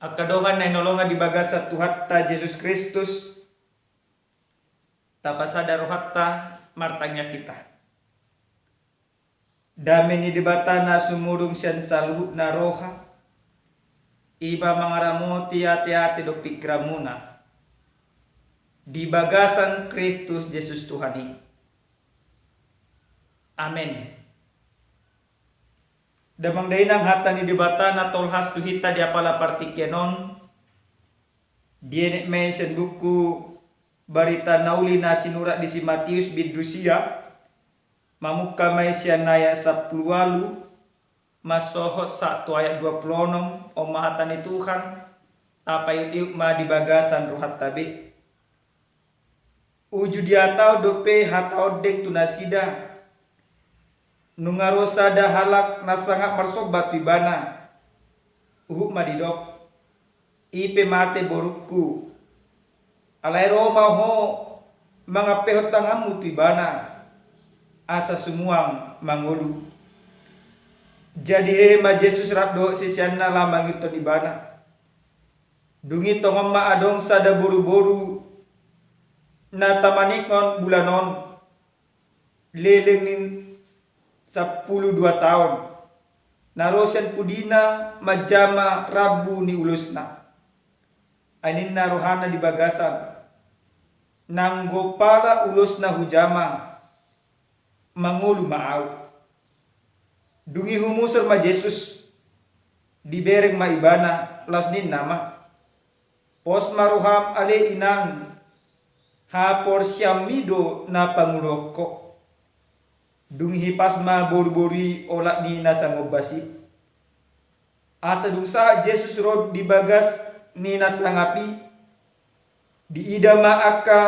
Akadongan na inolongan di bagasa Tuhan ta Yesus Kristus. Tapasada rohatta martanya kita. Dami ni debata na sumurung siyan sa luhut na roha. Iba mangaramo ati do pikramuna. Di bagasan Kristus Yesus Tuhani. Amen. Damang dainang hata ni debata na tolhas tuhita di apala partikyanon. Dienek mention buku barita nauli na sinurat di si Matius bidrusia. Mamuka may siya naya sa plualu. Masohot sa ayat 26 o mahatan ni Tuhan. Tapayut-iuk ma di bagasan rohat tabi. Uju diataw dope hataw dek tunasida. Nungarosa da halak na sangat marsobat ibana. Uhuk madidok. Ipe mate borukku. Alay Roma ho mga pehot tangamu tibana. Asa sumuang mangulu. Jadi ma Jesus rabdo sisyanna lamang ito ibana. Dungi tongom maadong sada boru-boru. Na tamanikon bulanon. Lelengin 12 tahun. Narosen pudina majama rabu ni ulusna. Anin narohana di bagasan. Nanggopala ulusna hujama. Mangulu maaw. Dungi humusur ma Jesus. Dibereng ma ibana. Lasnin nama. Pos maruham ale inang. Hapor syamido na panguloko. Dungi hipas ma boru-bori olak ni nasa ngobasi. Asa dungsa Jesus rod di bagas ni nasa ngapi. Di ida ma aka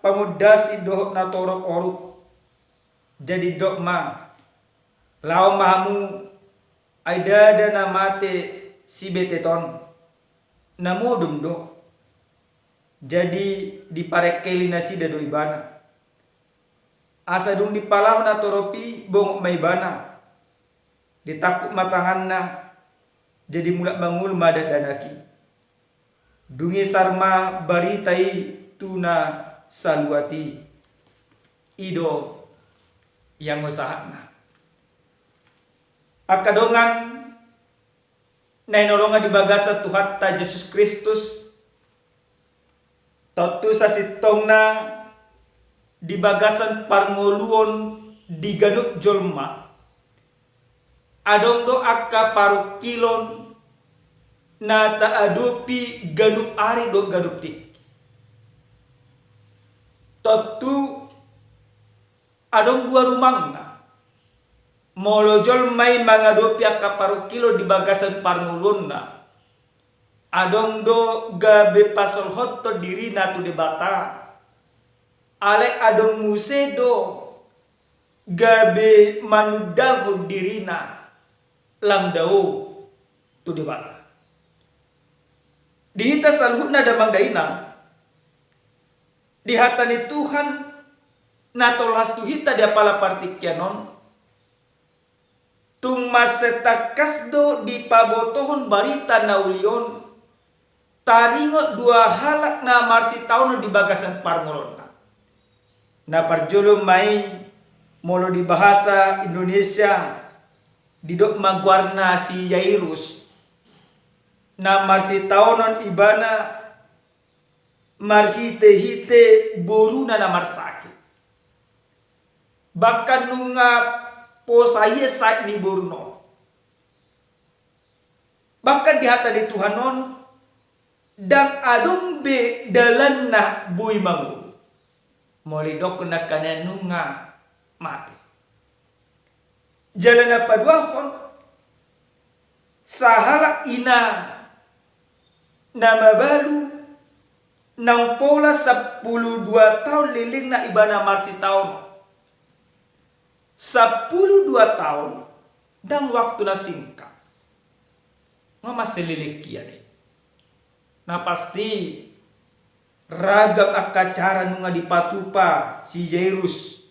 pangudasi doh na torok oruk. Jadi dok ma. Lao mamu ay dada na mate si beteton. Namudum do. Jadi di parekeli nasi dado ibana. Asa dung dipalahu na toropi bongok may bana. Ditakuk matangan na. Jadi mulak mangul madat danaki. Dungi sarma baritai tuna saluati. Ido yang usaha na. Akadongan na inolongan di bagasa Tuhan ta Yesus Kristus. Totu sa sitong na di bagasan parngoluon di ganup jolma. Adong do akka paru kilon na taadupi ganup ari do ganup tik. Totu adong dua rumang na. Molo jolmai mangadupi akka paru kilo di bagasan parngoluon na. Adong do gabe pasol hotto diri na tu debata. Ale adong musedo gabe manudal dirina lamdao tu debata. Dihita salhutna damang dainang dihatani Tuhan natolas tuhita di apala partikyanon tung masetakasdo di pabotohon barita naulion taringot dua halak na marsi taun di bagasan parngolon. Na parjolo may molo di bahasa Indonesia didok magwarna si Yairus na marsi taonon ibana marhite-hite boru na marsaki. Bahkan nunga posaye sa ni boruno. Bahkan di hata di Tuhanon dan adong be dalan na bui mangu. Moridok na kananunga mati. Jalan apa dua hon sahala ina nama baru nang pola 12 tahun liling na ibana marsi tahun 12 tahun dan waktu na singkat nga masililik yan na pasti ragam akacara nunga dipatupa si Yairus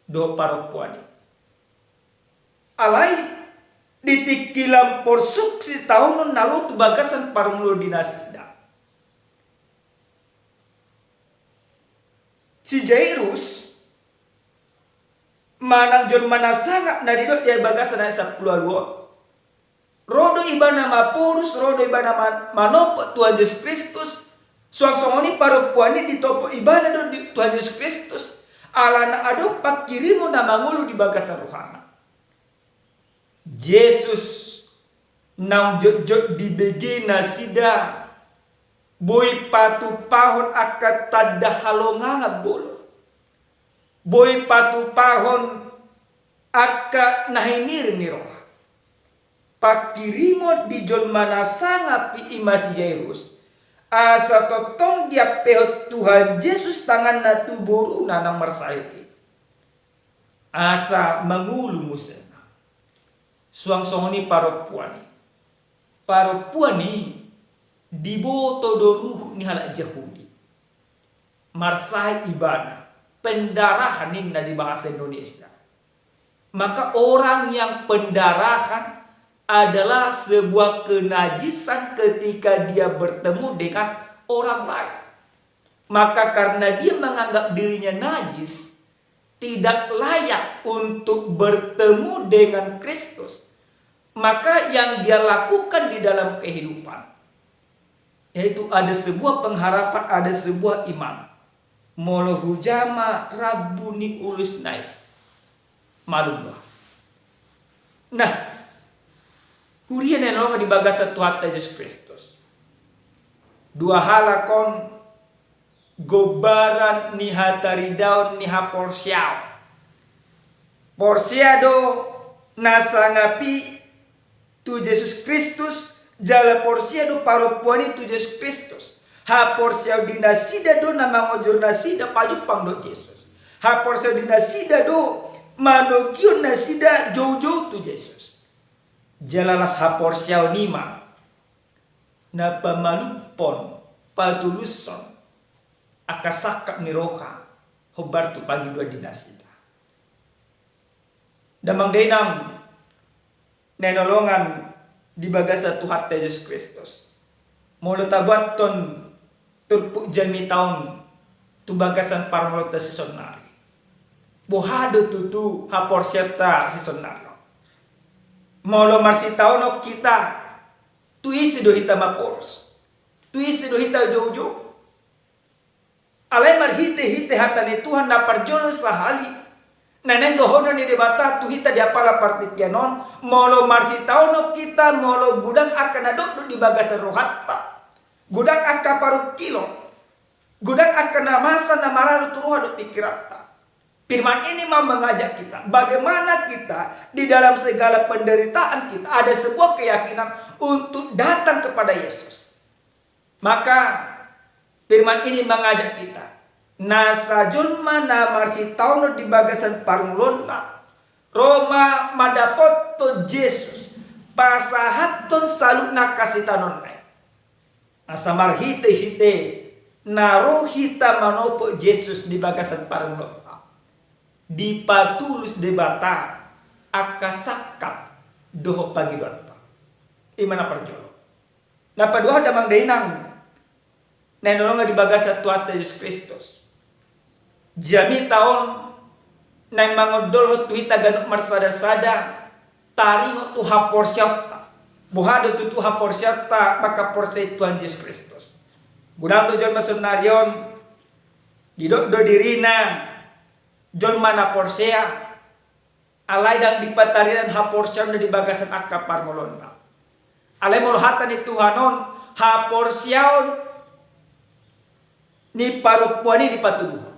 do paropuani. Alay ditikilam porsuk si tahun naru tu bagasan parmulo dinasida. Si Jairus manang jol manasangak na didot dia bagasan na sa pulualuan. Rodo ibana mapurus, rodo ibana manopot Tuhan Yesus Kristus. Suang-suangoni parupuani ditopo ibana do Tuhan Yesus Kristus. Alana adong pakirimu na mangulu di bagasan rohana. Yesus nang jot di begina sida. Boy patu pahon akat tada halonganga bolo. Boy patu pahon akat nahinir ni roh. Pakirimo di jol manasanga pi imas Jairus. Asa totong dia pehot Tuhan Yesus tangan na tuburu na nang marsaiti. Asa mangulu musena. Suang-songoni paropuani. Paropuani diboto do ruh ni halak Yahudi. Marsai ibana. Pendarahan na di bahasa Indonesia. Maka orang yang pendarahan adalah sebuah kenajisan ketika dia bertemu dengan orang lain. Maka karena dia menganggap dirinya najis, tidak layak untuk bertemu dengan Kristus, maka yang dia lakukan di dalam kehidupan, yaitu ada sebuah pengharapan, ada sebuah iman. Molo hujama rabbuni ulus naik. Malumlah. Nah, Kurian yang di bagasa Tuhan Yesus Kristus. Dua halakon gobaran nihatari daun niha porsiao. Porsiado nasangapi tu Yesus Kristus jala porsiado paropuani tu Yesus Kristus. Ha porsiao dinasida do namangojur nasida pajupang do Yesus. Ha porsiao dinasida do manogyo nasida jauh-jauh tu Yesus. Jalalas hapor siyaw nima na pamalupon patuluson akasakak ni roha hobar tu pagi dua dinasida. Damang denang nenolongan di bagasa Tuhan Yesus Kristus. Molo tabuaton turpuk jami taon tu bagasan parmolota sisonari. Bohado tutu hapor siyata sisonari. Molo marsi taonok kita tuisi do hita mapors. Tuisi do hita jojo. Alay marhite hata ni Tuhan na parjolo sahali. Naneng dohono ni debata tu hita diapala partikianon. Molo marsi taonok kita molo gudang akan adok di bagasan rohatta. Gudang akan paru kilo. Gudang akan namasa namaralu turuha do pikirata. Firman ini mau mengajak kita bagaimana kita di dalam segala penderitaan kita ada sebuah keyakinan untuk datang kepada Yesus. Maka firman ini mengajak kita nasa julma na marsi tauno di bagasan parmulona Roma madapot to Yesus pasahaton saluk na kasitanon ay. Asa marhite-hite naro hita manopo Yesus di bagasan parmulona. Dipatulus debata akasakap doho pagi doanta imana parjolo na padua damang dainang nenolonga di bagasa Tuhan Yesus Kristus jami taon na mangodol tu hita ganuk marsada-sada taringo tu hapor syata buhado tu hapor syata maka porse Tuhan Yesus Kristus gudang tu jol masunarion didok do dirina jol mana porsea alay dang dipatarian ha porsea na di bagasan akka parmolona alay molhatan ni Tuhanon ha porsea ni parupuani di patuluhan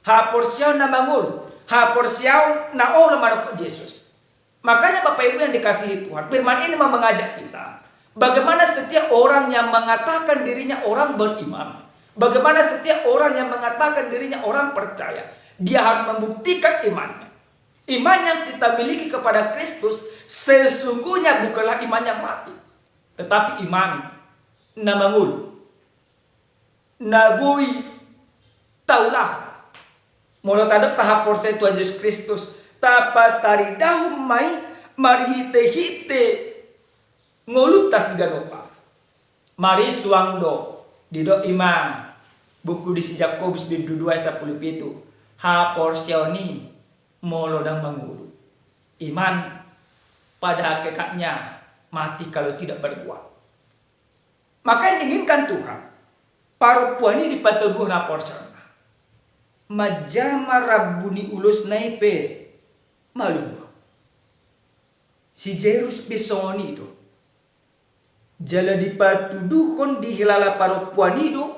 ha porsea na mangul ha porsea na olah manok Yesus. Makanya Bapak Ibu yang dikasihi Tuhan, firman ini mau mengajak kita bagaimana setiap orang yang mengatakan dirinya orang beriman, bagaimana setiap orang yang mengatakan dirinya orang percaya, dia harus membuktikan imannya. Iman yang kita miliki kepada Kristus sesungguhnya bukanlah iman yang mati, tetapi iman na mangul, na bui taulah. Mula tadok tahap porse Tuhan Yesus Kristus tapat tari dahum mai mari hite ngolutas ganopa. Mari suangdo dido ima buku di Jakobus bin 2 ayat 17 ha porsioni molo dan mengulu. Iman pada hakikatnya mati kalau tidak berbuat. Maka yang diinginkan Tuhan para puani di patuduh na porsiona majama rabbuni ulus naipe malu si Jerus besoni do jala di patuduhon di hilala para puani do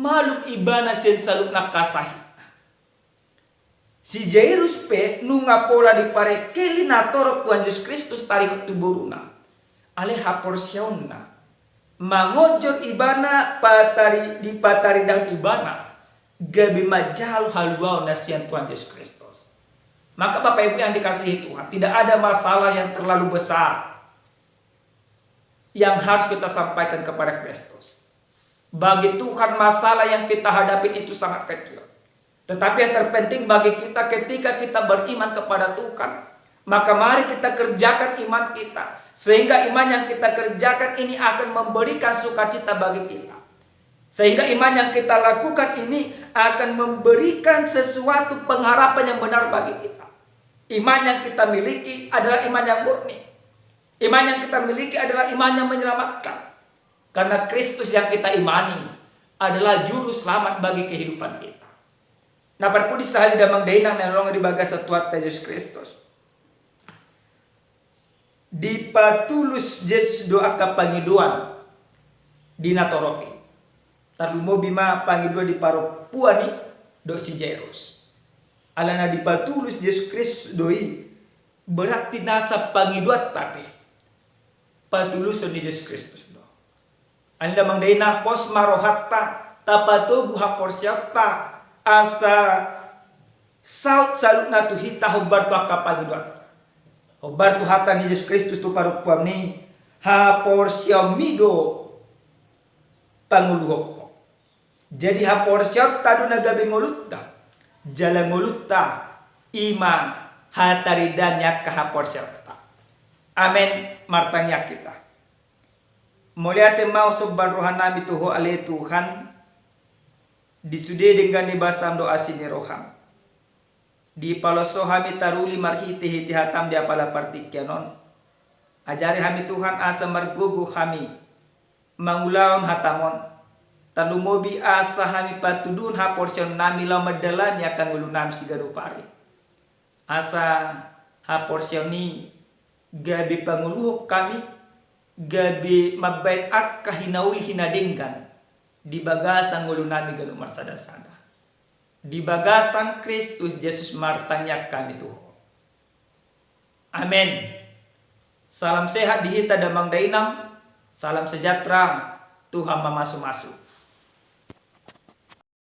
malu ibana sen saluk nakasahi si Jairus pe nunga pola di pare keli na toro Tuhan Yesus Kristus tarik tuburuna ale haporsiauna mangojor ibana patari di patari dan ibana gabi majal haluau nasian Tuhan Yesus Kristus. Maka Bapak Ibu yang dikasihi Tuhan, tidak ada masalah yang terlalu besar yang harus kita sampaikan kepada Kristus. Bagi Tuhan masalah yang kita hadapi itu sangat kecil. Tetapi yang terpenting bagi kita ketika kita beriman kepada Tuhan, maka mari kita kerjakan iman kita. Sehingga iman yang kita kerjakan ini akan memberikan sukacita bagi kita. Sehingga iman yang kita lakukan ini akan memberikan sesuatu pengharapan yang benar bagi kita. Iman yang kita miliki adalah iman yang murni. Iman yang kita miliki adalah iman yang menyelamatkan. Karena Kristus yang kita imani adalah juru selamat bagi kehidupan kita. Nah, perpudi sahali damang dainang nolong di bagas satuat Yesus Kristus. Di patulus Yesus doa ke pangiduan di natoropi. Tarlumo bima pangiduan di paro puani do si Jairus. Alana di patulus Yesus Kristus doi berarti nasa pangiduan tapi patulus di Yesus Kristus do. Alana mangdaina pos marohatta tapatugu haporsiapta asa saut saluk natu hita hubar tu akapangiduan. Obar tu hatan Yesus Kristus tu paru puamni ha porsiam mido panguluhok. Jadi ha porsiam tadu nagabi ngolutta jala ngolutta ima hataridanya ka porsiam ta. Amen martanya kita. Muliate mau sobar rohanami tuho ale Tuhan disude dengan dibasam doa sini roham. Di paloso hami taruli marhiti hiti hatam di apala partikyanon. Ajari hami Tuhan asa margugu hami mangulaon hatamon. Talumobi asa hami patudun ha porsion nami lau medalan ya kang ulunam sigarupari. Asa ha porsion ni gabi panguluhok kami gabi magbain ak kahinauli hinadinggan di bagasan ulunami ganu marsada-sada. Di bagasan Kristus Yesus martanya kami Tuhan. Amin. Salam sehat di hita damang dainam. Salam sejahtera Tuhan mamasu-masu.